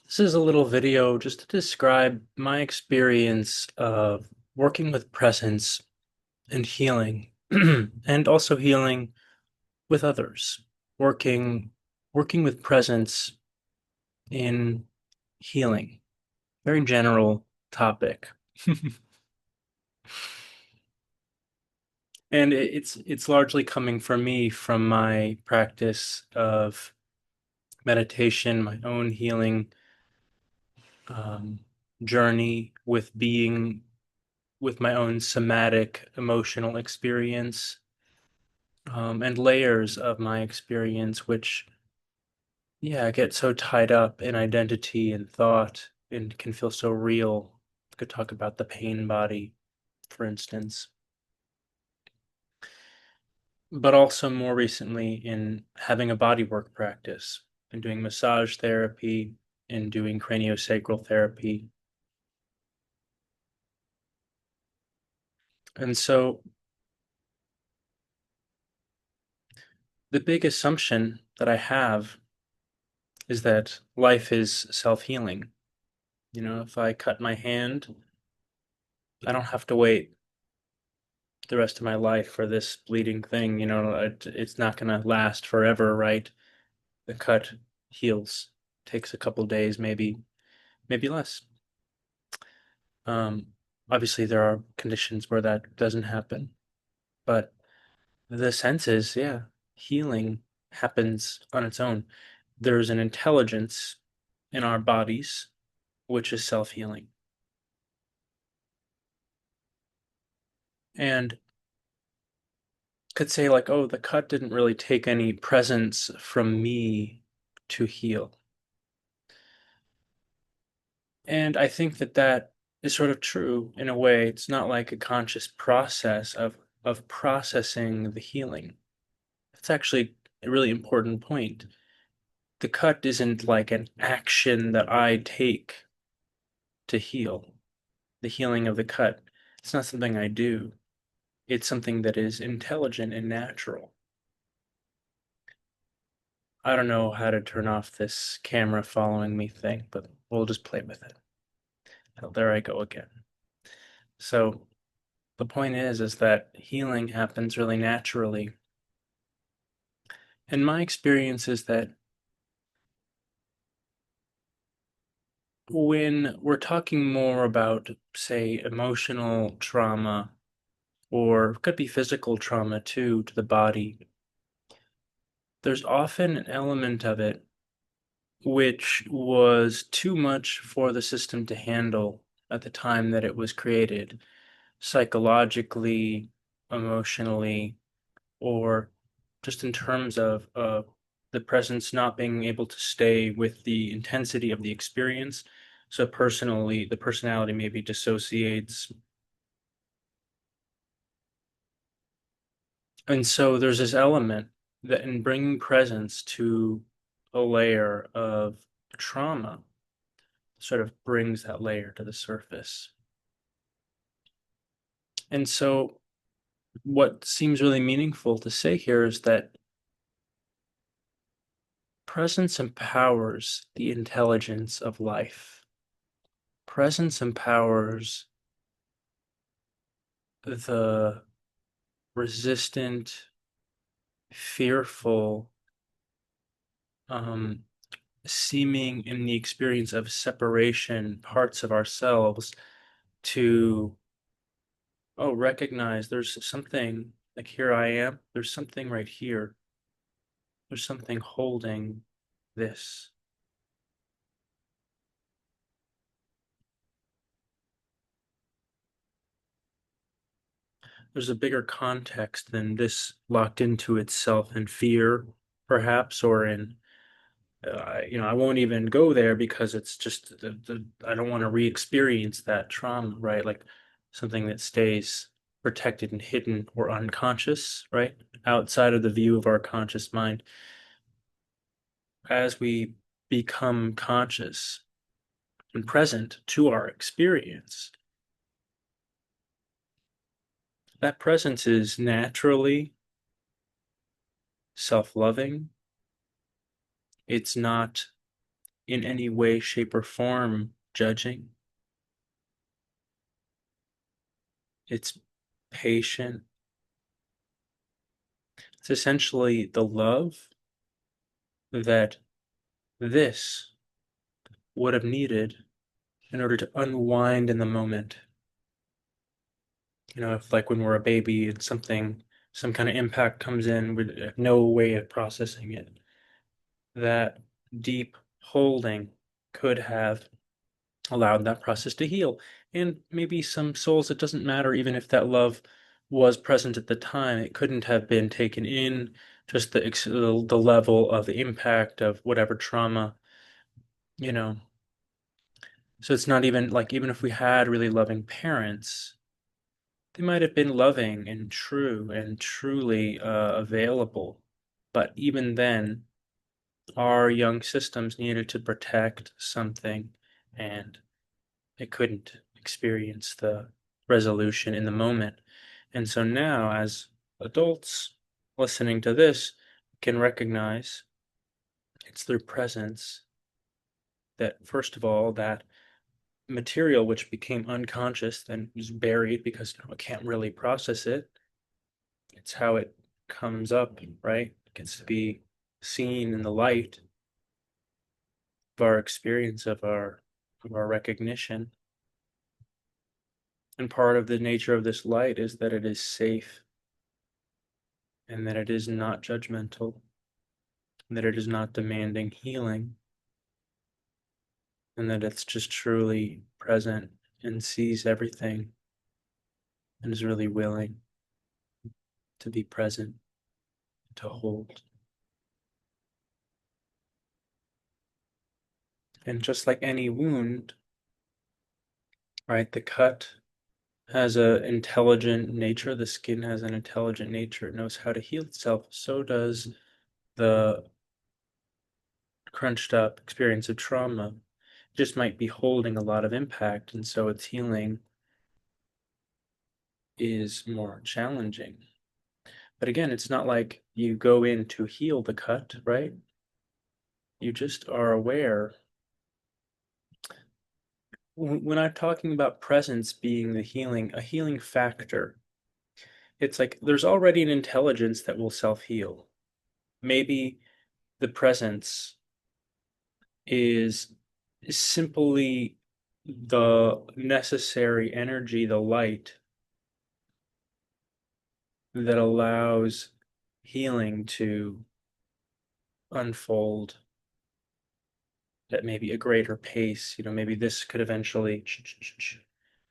This is a little video just to describe my experience of working with presence and healing, and also healing with others. Working working with presence in healing. Very general topic. And it's largely coming for me from my practice of meditation, my own healing um, journey with being with my own somatic emotional experience, and layers of my experience, which, yeah, get so tied up in identity and thought and can feel so real. I could talk about the pain body, for instance, but also more recently in having a bodywork practice and doing massage therapy and doing craniosacral therapy. And so the big assumption that I have is that life is self-healing. If I cut my hand, I don't have to wait the rest of my life for this bleeding thing. It's not going to last forever, right? The cut heals, takes a couple days, maybe less. Um, Obviously, there are conditions where that doesn't happen, but the sense is, yeah, healing happens on its own. There's an intelligence in our bodies which is self-healing. And could say like, oh, the cut didn't really take any presence from me to heal. And I think that that is sort of true in a way. It's not like a conscious process of processing the healing. That's actually a really important point. The cut isn't like an action that I take to heal. The healing of the cut, it's not something I do. It's something that is intelligent and natural. I don't know how to turn off this camera following me thing, but we'll just play with it. Oh, there I go again. So the point is that healing happens really naturally. And my experience is that when we're talking more about, say, emotional trauma, or could be physical trauma too, to the body, there's often an element of it which was too much for the system to handle at the time that it was created, psychologically, emotionally, or just in terms of the presence not being able to stay with the intensity of the experience. So personally, the personality maybe dissociates. And so there's this element that in bringing presence to a layer of trauma sort of brings that layer to the surface. And so what seems really meaningful to say here is that presence empowers the intelligence of life. Presence empowers the resistant, fearful, um, seeming in the experience of separation parts of ourselves to, oh, recognize there's something like here I am, there's something right here, there's something holding this. There's a bigger context than this locked into itself in fear, perhaps, or in I won't even go there because it's just I don't want to re-experience that trauma, right? Like something that stays protected and hidden or unconscious, right? Outside of the view of our conscious mind. As we become conscious and present to our experience, that presence is naturally self-loving. It's not in any way, shape, or form judging. It's patient. It's essentially the love that this would have needed in order to unwind in the moment. If like when we're a baby and some kind of impact comes in, we have no way of processing it. That deep holding could have allowed that process to heal. And maybe some souls, it doesn't matter even if that love was present at the time, it couldn't have been taken in, just the level of the impact of whatever trauma, you know. So it's not even like, even if we had really loving parents, they might have been loving and true and truly available. But even then, our young systems needed to protect something, and it couldn't experience the resolution in the moment. And so now, as adults listening to this, can recognize it's through presence that, first of all, that material which became unconscious then was buried because it can't really process it. It's how it comes up, right? It gets to be seen in the light of our experience of our recognition. And part of the nature of this light is that it is safe and that it is not judgmental, and that it is not demanding healing, and that it's just truly present and sees everything and is really willing to be present, to hold. And just like any wound, right, the cut has an intelligent nature, the skin has an intelligent nature, it knows how to heal itself. So does the crunched up experience of trauma. It just might be holding a lot of impact, and so its healing is more challenging. But again, it's not like you go in to heal the cut, right? You just are aware. When I'm talking about presence being the healing, a healing factor, it's like there's already an intelligence that will self-heal. Maybe the presence is simply the necessary energy, the light that allows healing to unfold at maybe a greater pace. Maybe this could eventually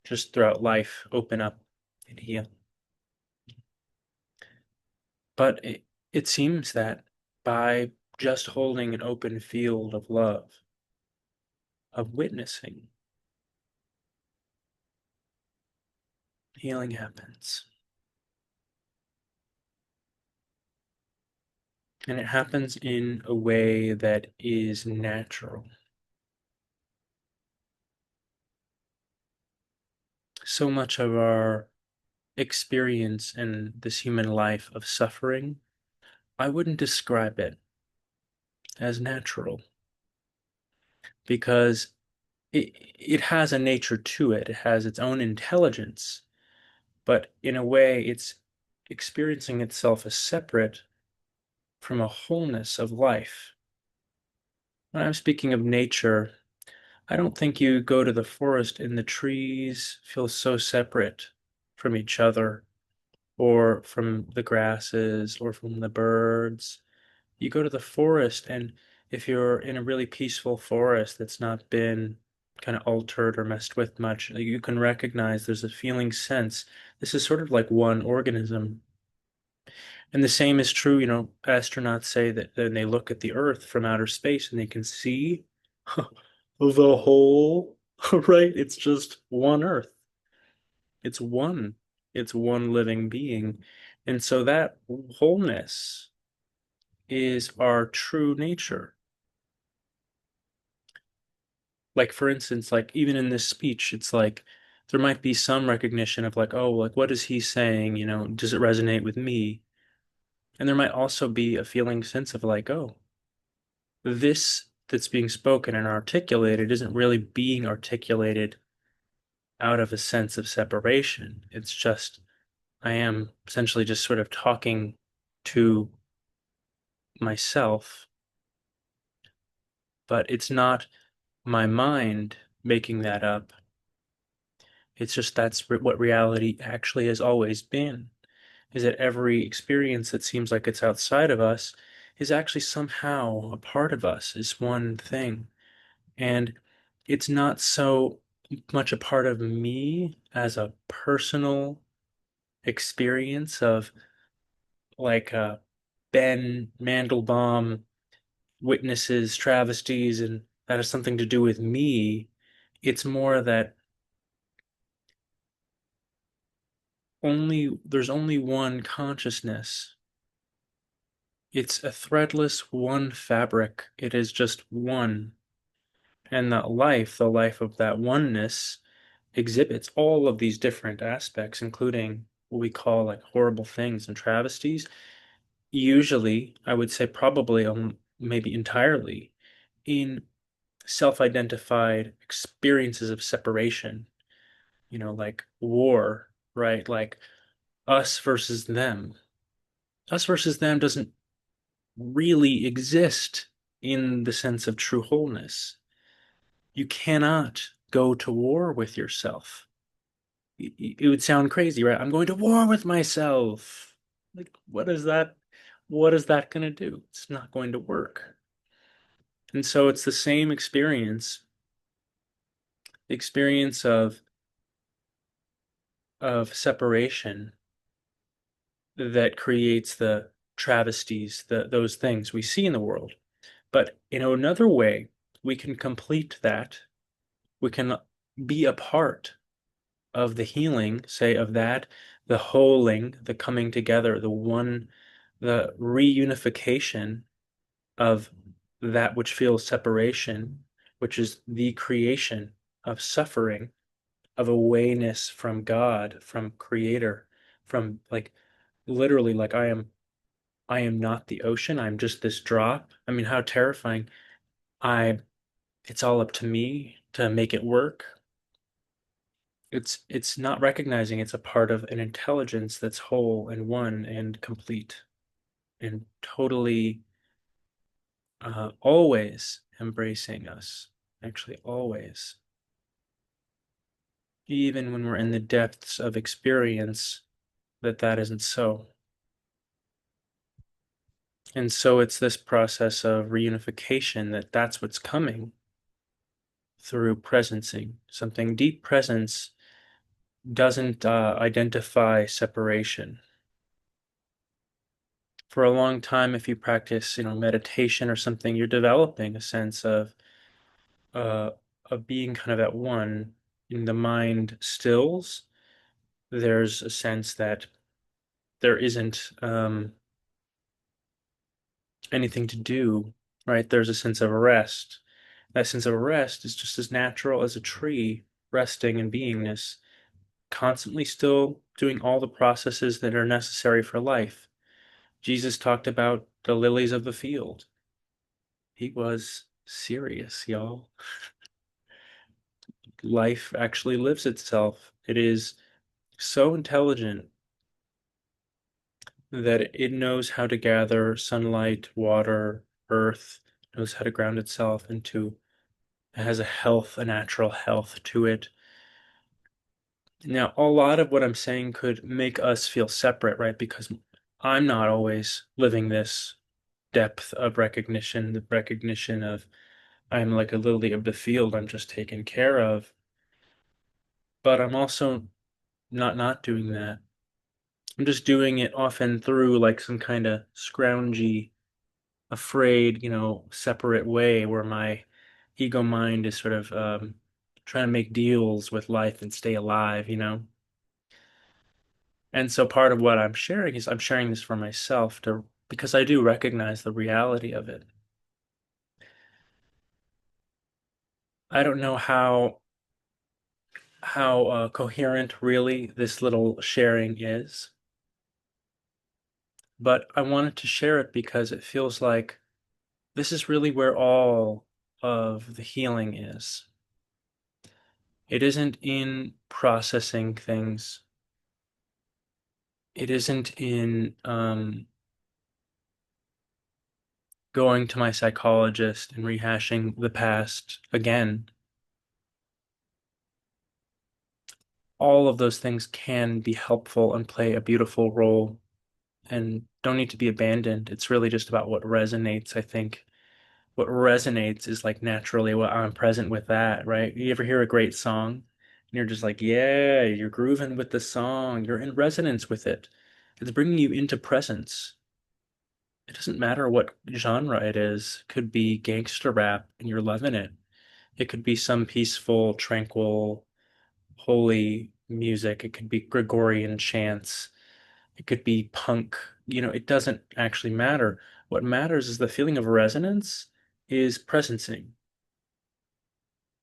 just throughout life open up and heal. But it seems that by just holding an open field of love, of witnessing, healing happens. And it happens in a way that is natural. So much of our experience in this human life of suffering, I wouldn't describe it as natural because it has a nature to it. It has its own intelligence, but in a way, it's experiencing itself as separate from a wholeness of life. When I'm speaking of nature, I don't think you go to the forest and the trees feel so separate from each other, or from the grasses, or from the birds. You go to the forest, and if you're in a really peaceful forest that's not been kind of altered or messed with much, you can recognize there's a feeling sense. This is sort of like one organism. And the same is true, astronauts say that when they look at the Earth from outer space and they can see the whole, right? It's just one Earth. It's one. It's one living being. And so that wholeness is our true nature. Like, for instance, like even in this speech, it's like there might be some recognition of like, oh, like what is he saying? Does it resonate with me? And there might also be a feeling sense of like, oh, this that's being spoken and articulated isn't really being articulated out of a sense of separation. It's just, I am essentially just sort of talking to myself, but it's not my mind making that up. It's just what reality actually has always been, is that every experience that seems like it's outside of us is actually somehow a part of us, is one thing. And it's not so much a part of me as a personal experience of like Ben Mandelbaum witnesses travesties and that has something to do with me. It's more that there's only one consciousness. It's a threadless one fabric. It is just one. And that life, the life of that oneness, exhibits all of these different aspects, including what we call like horrible things and travesties. Usually, I would say probably maybe entirely in self-identified experiences of separation, like war, right? Like us versus them. Us versus them doesn't really exist in the sense of true wholeness. You cannot go to war with yourself. It would sound crazy, right? I'm going to war with myself. Like, what is that going to do? It's not going to work. And so it's the same experience, the experience of separation that creates the travesties, those things we see in the world. But in another way, we can complete that. We can be a part of the healing, say, of that, the wholing, the coming together, the reunification of that which feels separation, which is the creation of suffering, of awayness from God, from Creator, from like literally like I am not the ocean, I'm just this drop. I mean, how terrifying. I it's all up to me to make it work. It's not recognizing it's a part of an intelligence that's whole and one and complete and totally always embracing us. Actually, always. Even when we're in the depths of experience, that isn't so. And so it's this process of reunification that's what's coming through presencing. Something deep presence doesn't identify separation. For a long time, if you practice, meditation or something, you're developing a sense uh, of being kind of at one. In the mind stills, there's a sense that there isn't anything to do, right? There's a sense of rest. That sense of rest is just as natural as a tree resting in beingness, constantly still doing all the processes that are necessary for life. Jesus talked about the lilies of the field. He was serious, y'all. Life actually lives itself. It is so intelligent that it knows how to gather sunlight, water, earth, knows how to ground itself into, it has a health, a natural health to it. Now, a lot of what I'm saying could make us feel separate, right? Because I'm not always living this depth of recognition, the recognition of I'm like a lily of the field, I'm just taken care of. But I'm also not doing that. I'm just doing it often through like some kind of scroungy, afraid, separate way where my ego mind is sort of trying to make deals with life and stay alive. And so part of what I'm sharing is I'm sharing this for myself to because I do recognize the reality of it. I don't know how coherent really this little sharing is, but I wanted to share it because it feels like this is really where all of the healing is. It isn't in processing things. It isn't in going to my psychologist and rehashing the past again. All of those things can be helpful and play a beautiful role and don't need to be abandoned. It's really just about what resonates, I think. What resonates is like naturally what I'm present with that, right? You ever hear a great song and you're just like, yeah, you're grooving with the song, you're in resonance with it. It's bringing you into presence. It doesn't matter what genre it is. It could be gangster rap and you're loving it. It could be some peaceful, tranquil, holy music. It could be Gregorian chants. It could be punk. It doesn't actually matter. What matters is the feeling of resonance is presencing.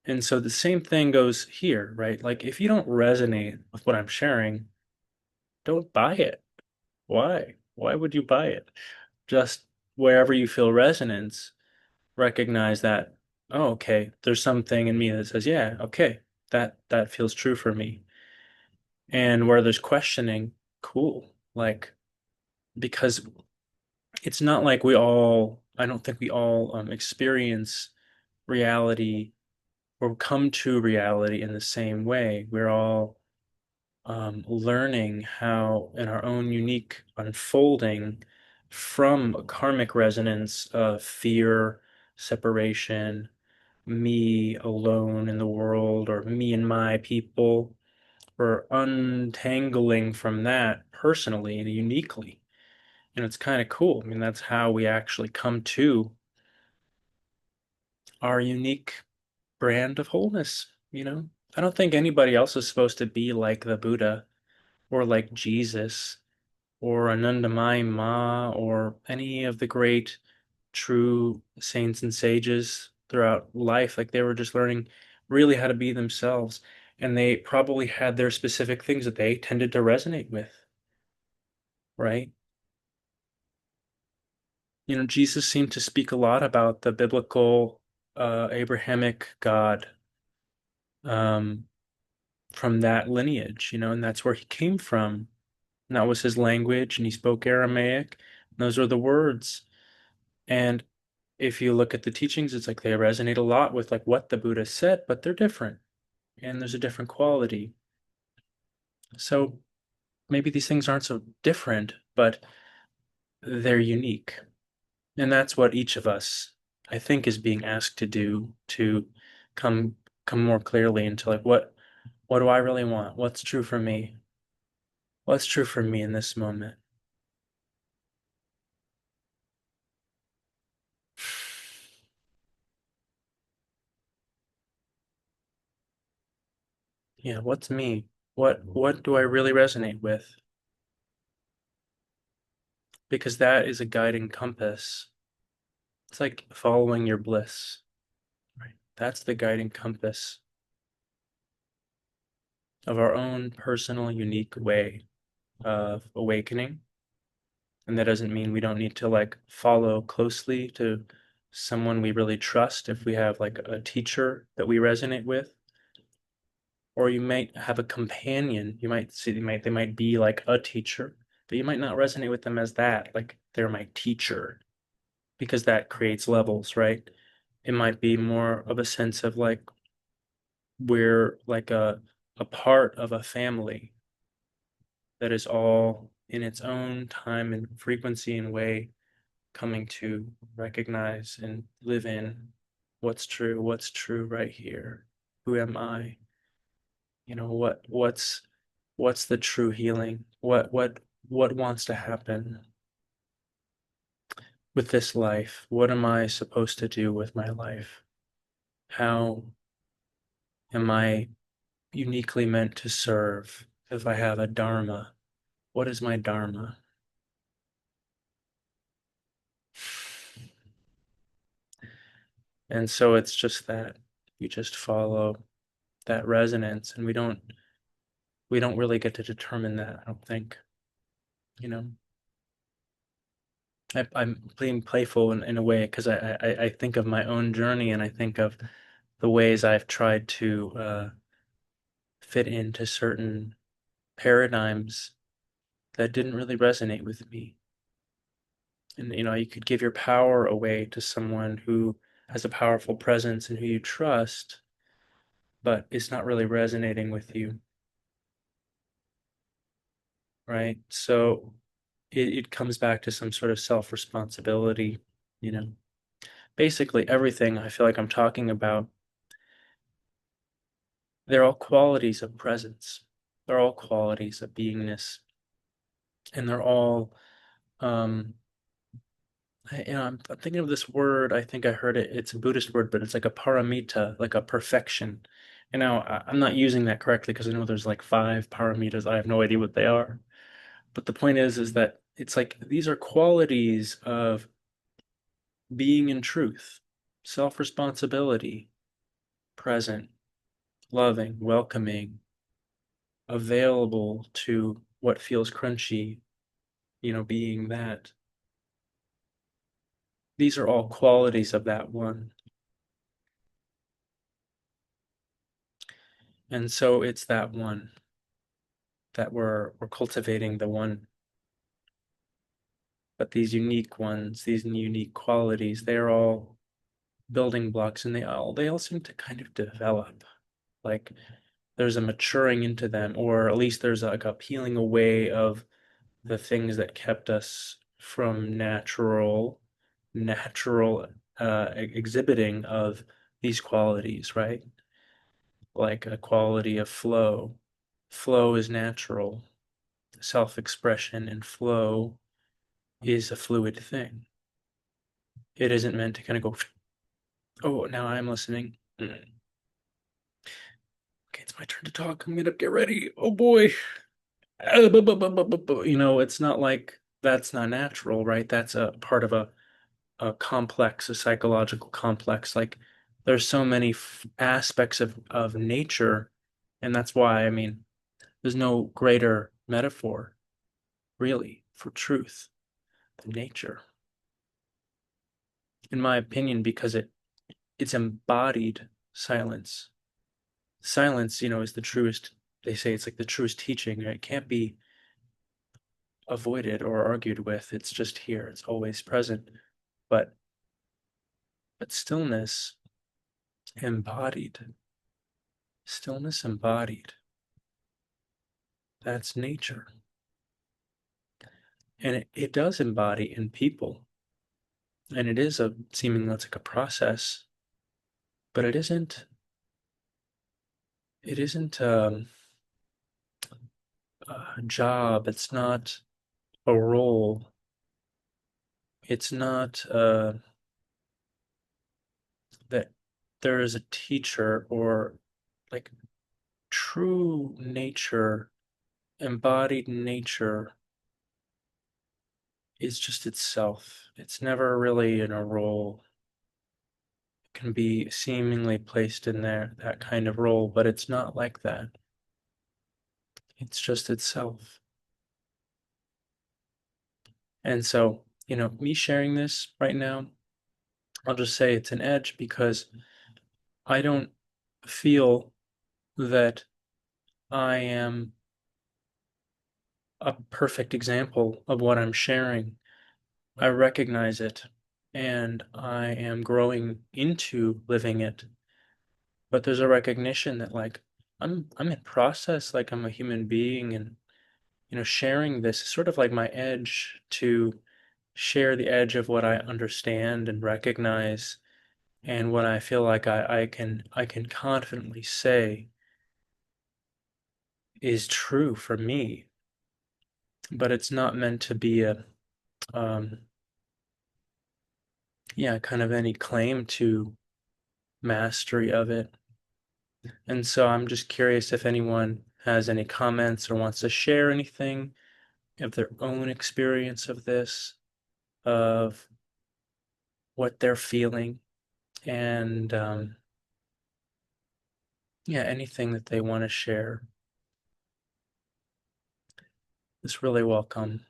And so the same thing goes here, right? Like if you don't resonate with what I'm sharing, don't buy it. Why? Why would you buy it? Just wherever you feel resonance, recognize that, oh, okay, there's something in me that says, yeah, okay, that feels true for me. And where there's questioning, cool. Like because it's not like I don't think we all experience reality or come to reality in the same way. We're all learning how, in our own unique unfolding, from a karmic resonance of fear, separation, me alone in the world, or me and my people, we're untangling from that personally and uniquely. And it's kind of cool. I mean, that's how we actually come to our unique brand of wholeness. I don't think anybody else is supposed to be like the Buddha or like Jesus or Anandamayi Ma or any of the great true saints and sages throughout life. Like they were just learning really how to be themselves. And they probably had their specific things that they tended to resonate with, right? Jesus seemed to speak a lot about the biblical Abrahamic God um, from that lineage, and that's where he came from. And that was his language, and he spoke Aramaic. Those are the words. And if you look at the teachings, it's like they resonate a lot with like what the Buddha said, but they're different, and there's a different quality. So maybe these things aren't so different, but they're unique. And that's what each of us, I think, is being asked to do to come come more clearly into like what do I really want? What's true for me? What's true for me in this moment? Yeah, what's me? What do I really resonate with? Because that is a guiding compass. It's like following your bliss, right? That's the guiding compass of our own personal, unique way of awakening. And that doesn't mean we don't need to like follow closely to someone we really trust if we have like a teacher that we resonate with. Or you might have a companion. You might see they might be like a teacher, but you might not resonate with them as that, like they're my teacher, because that creates levels, right? It might be more of a sense of like we're like a part of a family that is all in its own time and frequency and way coming to recognize and live in what's true right here. Who am I? What's the true healing? What wants to happen with this life? What am I supposed to do with my life? How am I uniquely meant to serve? If I have a dharma, what is my dharma? And so it's just that you just follow that resonance, and we don't really get to determine that, I don't think, you know. I'm being playful in a way because I think of my own journey and I think of the ways I've tried to fit into certain paradigms that didn't really resonate with me. And you could give your power away to someone who has a powerful presence and who you trust, but it's not really resonating with you, right? So it comes back to some sort of self-responsibility, you know. Basically, everything I feel like I'm talking about, they're all qualities of presence. They're all qualities of beingness, and they're all um I'm thinking of this word. I think I heard it. It's a Buddhist word, but it's like a paramita, like a perfection. I'm not using that correctly because I know there's like five paramitas. I have no idea what they are. But the point is that it's like these are qualities of being in truth, self-responsibility, present, loving, welcoming, available to what feels crunchy, being that. These are all qualities of that one. And so it's that one that we're cultivating the one. But these unique ones, these unique qualities, they're all building blocks and they all seem to kind of develop. Like there's a maturing into them, or at least there's like a peeling away of the things that kept us from natural exhibiting of these qualities, right? Like a quality of flow. Flow is natural. Self-expression and flow is a fluid thing. It isn't meant to kind of go, oh, now I'm listening. Okay, it's my turn to talk. I'm gonna get ready. Oh boy. It's not like that's not natural, right? That's a part of a complex, a psychological complex. Like there's so many aspects of nature, and that's why, I mean, there's no greater metaphor, really, for truth than nature, in my opinion, because it's embodied silence. Silence, is the truest, they say it's like the truest teaching, right? It can't be avoided or argued with. It's just here. It's always present. But but embodied, stillness embodied, that's nature. And it does embody in people. And it is a seeming that's like a process, but it isn't a job. It's not a role. It's not that there is a teacher or like true nature, embodied nature is just itself. It's never really in a role. It can be seemingly placed in there, that kind of role, but it's not like that. It's just itself. And so, me sharing this right now, I'll just say it's an edge because I don't feel that I am a perfect example of what I'm sharing. I recognize it and I am growing into living it. But there's a recognition that like I'm in process, like I'm a human being, and sharing this is sort of like my edge to share the edge of what I understand and recognize and what I feel like I can confidently say is true for me. But it's not meant to be a um yeah, kind of any claim to mastery of it. And so I'm just curious if anyone has any comments or wants to share anything of their own experience of this, of what they're feeling, and yeah, anything that they want to share is really welcome.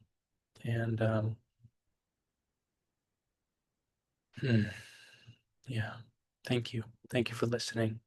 And Hmm. Yeah. Thank you. Thank you for listening.